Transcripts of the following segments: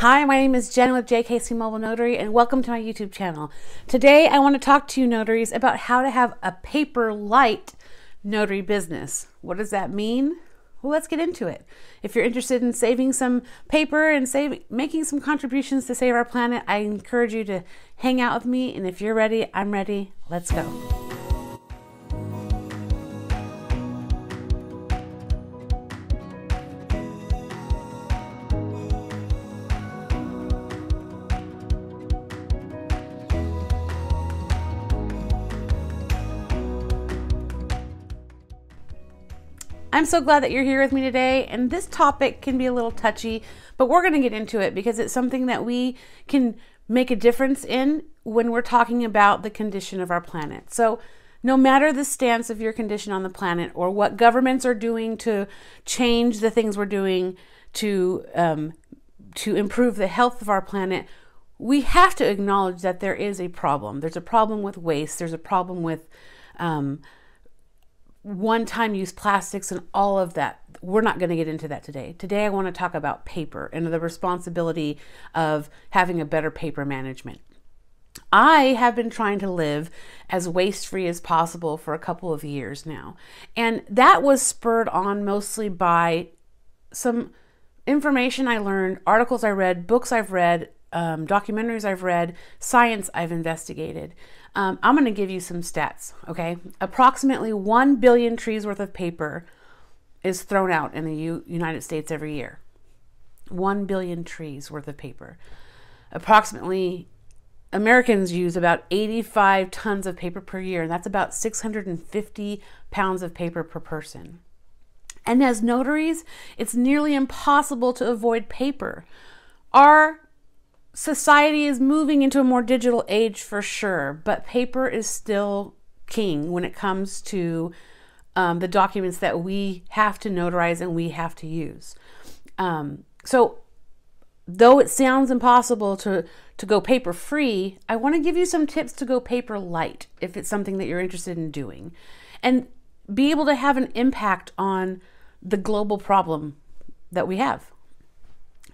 Hi, my name is Jen with JKC Mobile Notary, and welcome to my YouTube channel. Today, I want to talk to you notaries about how to have a paper-light notary business. What does that mean? Well, let's get into it. If you're interested in saving some paper and making some contributions to save our planet, I encourage you to hang out with me, and if you're ready, I'm ready. Let's go. I'm so glad that you're here with me today, and this topic can be a little touchy, but we're going to get into it because it's something that we can make a difference in when we're talking about the condition of our planet. So no matter the stance of your condition on the planet or what governments are doing to change the things we're doing to improve the health of our planet, we have to acknowledge that there is a problem. There's a problem with waste. There's a problem with one-time use plastics and all of that. We're not going to get into that today. Today, I want to talk about paper and the responsibility of having a better paper management. I have been trying to live as waste-free as possible for a couple of years now. And that was spurred on mostly by some information I learned, articles I read, books I've read, documentaries I've read, science I've investigated. I'm going to give you some stats, okay? Approximately 1 billion trees worth of paper is thrown out in the United States every year. 1 billion trees worth of paper. Approximately, Americans use about 85 tons of paper per year, and that's about 650 pounds of paper per person. And as notaries, it's nearly impossible to avoid paper. Our society is moving into a more digital age for sure, but paper is still king when it comes to the documents that we have to notarize and we have to use. So though it sounds impossible to go paper free, I want to give you some tips to go paper light if it's something that you're interested in doing and be able to have an impact on the global problem that we have.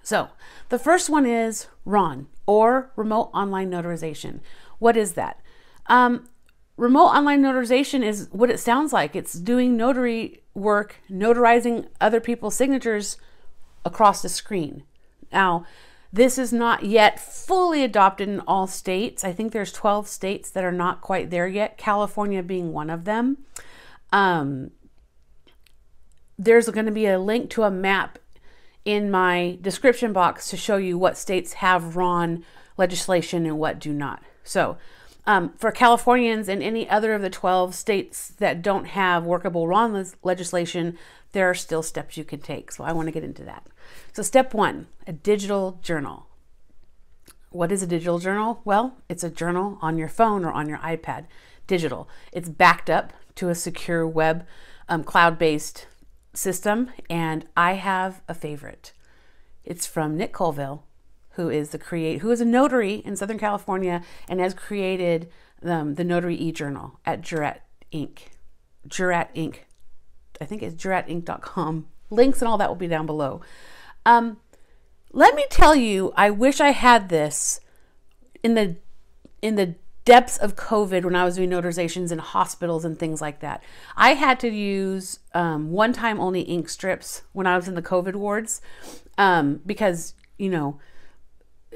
So the first one is RON, or Remote Online Notarization. What is that? Remote Online Notarization is what it sounds like. It's doing notary work, notarizing other people's signatures across the screen. Now, this is not yet fully adopted in all states. I think there's 12 states that are not quite there yet, California being one of them. There's going to be a link to a map in my description box to show you what states have RON legislation and what do not. So for Californians and any other of the 12 states that don't have workable RON legislation, there are still steps you can take. So I want to get into that. So step one, a digital journal. What is a digital journal? Well, it's a journal on your phone or on your iPad, digital. It's backed up to a secure web, cloud-based system, and I have a favorite. It's from Nick Colville, who is a notary in Southern California and has created the Notary e-journal at Juratinc. Juratinc. I think it's juratinc.com. Links and all that will be down below. Let me tell you, I wish I had this in the depths of COVID when I was doing notarizations in hospitals and things like that. I had to use one-time only ink strips when I was in the COVID wards because, you know,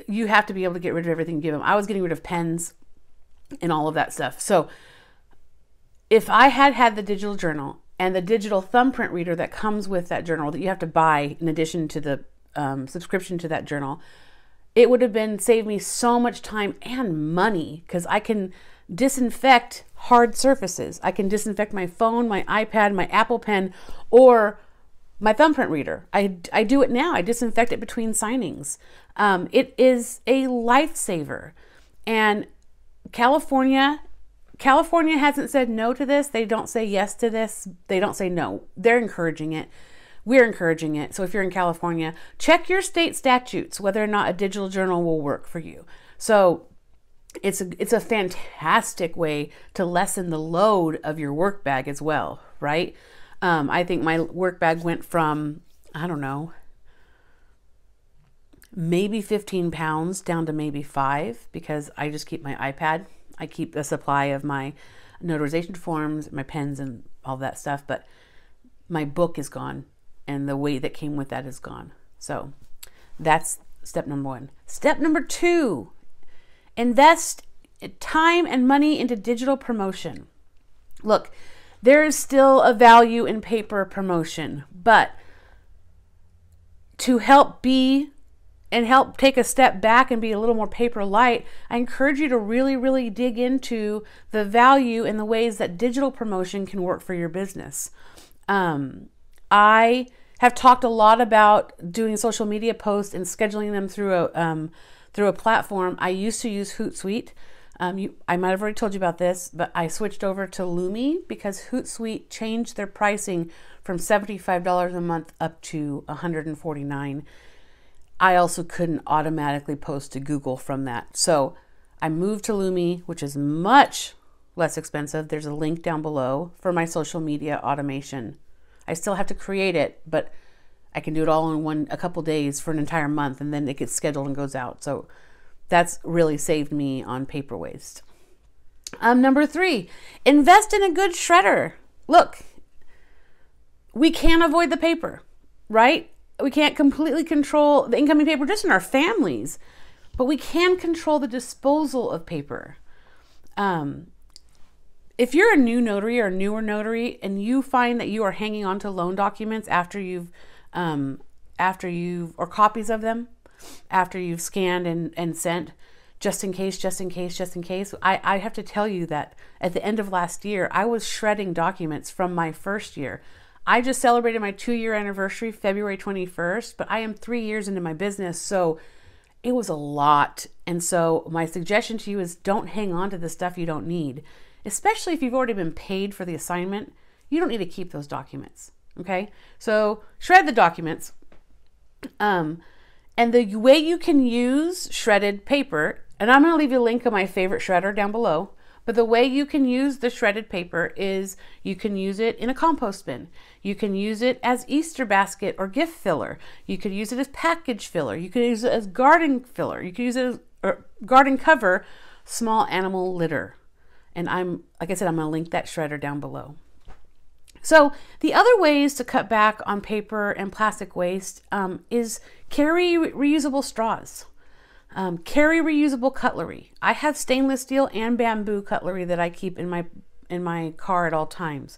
you have to be able to get rid of everything you give them. I was getting rid of pens and all of that stuff. So if I had the digital journal and the digital thumbprint reader that comes with that journal that you have to buy in addition to the subscription to that journal, it would have saved me so much time and money because I can disinfect hard surfaces. I can disinfect my phone, my iPad, my Apple Pen, or my thumbprint reader. I do it now. I disinfect it between signings. It is a lifesaver. And California hasn't said no to this. They don't say yes to this. They don't say no. They're encouraging it. We're encouraging it. So if you're in California, check your state statutes, whether or not a digital journal will work for you. So it's a fantastic way to lessen the load of your work bag as well, right? I think my work bag went from, I don't know, maybe 15 pounds down to maybe 5, because I just keep my iPad. I keep a supply of my notarization forms, my pens and all that stuff, but my book is gone and the weight that came with that is gone. So that's step number 1. Step number 2, invest time and money into digital promotion. Look, there is still a value in paper promotion, but to help take a step back and be a little more paper light, I encourage you to really, really dig into the value and the ways that digital promotion can work for your business. I have talked a lot about doing social media posts and scheduling them through a platform. I used to use Hootsuite. I might have already told you about this, but I switched over to Lumi because Hootsuite changed their pricing from $75 a month up to $149. I also couldn't automatically post to Google from that. So I moved to Lumi, which is much less expensive. There's a link down below for my social media automation. I still have to create it, but I can do it all in a couple days for an entire month, and then it gets scheduled and goes out. So that's really saved me on paper waste. Number 3, invest in a good shredder. Look, we can't avoid the paper, right? We can't completely control the incoming paper just in our families, but we can control the disposal of paper. If you're a new notary or a newer notary and you find that you are hanging on to loan documents after you've, or copies of them, after you've scanned and sent, just in case, I have to tell you that at the end of last year, I was shredding documents from my first year. I just celebrated my 2-year anniversary, February 21st, but I am 3 years into my business, so it was a lot. And so my suggestion to you is don't hang on to the stuff you don't need, especially if you've already been paid for the assignment. You don't need to keep those documents, okay? So shred the documents. And the way you can use shredded paper, and I'm going to leave you a link of my favorite shredder down below, but the way you can use the shredded paper is you can use it in a compost bin. You can use it as Easter basket or gift filler. You could use it as package filler. You could use it as garden filler. You could use it as garden cover, small animal litter. And like I said, I'm going to link that shredder down below. So the other ways to cut back on paper and plastic waste is carry reusable straws. Carry reusable cutlery. I have stainless steel and bamboo cutlery that I keep in my car at all times.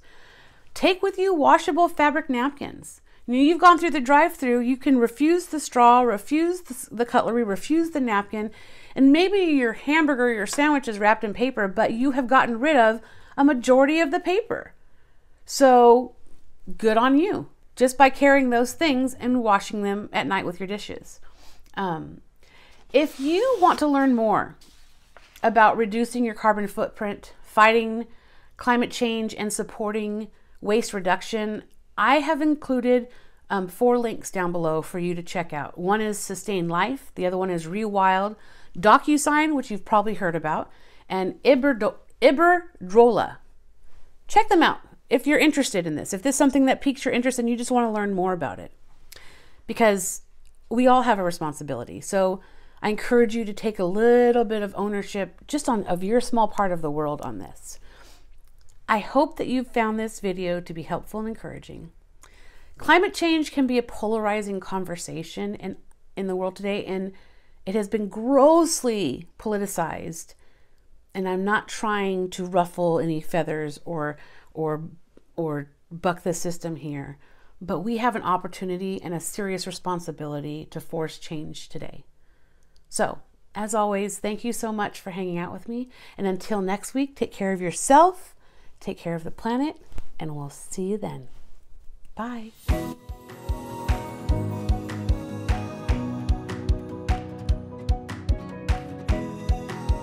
Take with you washable fabric napkins. You've gone through the drive-through, you can refuse the straw, refuse the cutlery, refuse the napkin, and maybe your hamburger, your sandwich is wrapped in paper, but you have gotten rid of a majority of the paper. So good on you, just by carrying those things and washing them at night with your dishes. If you want to learn more about reducing your carbon footprint, fighting climate change, and supporting waste reduction, I have included 4 links down below for you to check out. One is Sustain Life, the other one is Rewild, Docusign, which you've probably heard about, and Iberdrola. Check them out if you're interested in this, if this is something that piques your interest and you just want to learn more about it, because we all have a responsibility. So I encourage you to take a little bit of ownership just of your small part of the world on this. I hope that you've found this video to be helpful and encouraging. Climate change can be a polarizing conversation in the world today, and it has been grossly politicized. And I'm not trying to ruffle any feathers or buck the system here, but we have an opportunity and a serious responsibility to force change today. So, as always, thank you so much for hanging out with me. And until next week, take care of yourself, take care of the planet, and we'll see you then. Bye.